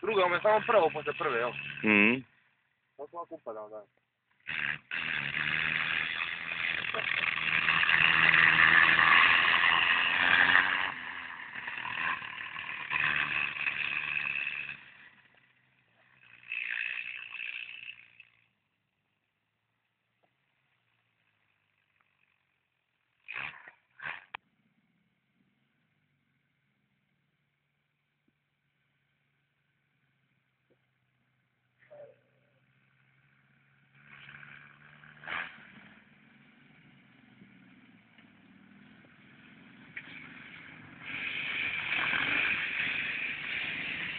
Druga, je samo prvo posle prve, jel? Kako ovako upadam, da.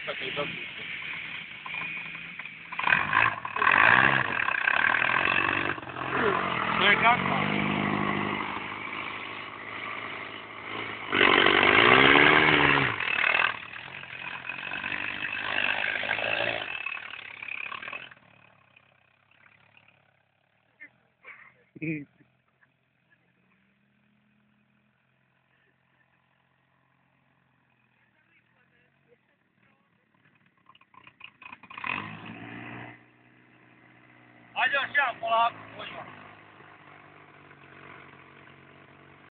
Tako je dobro. To je kakva? Ajde još ja polako, možda.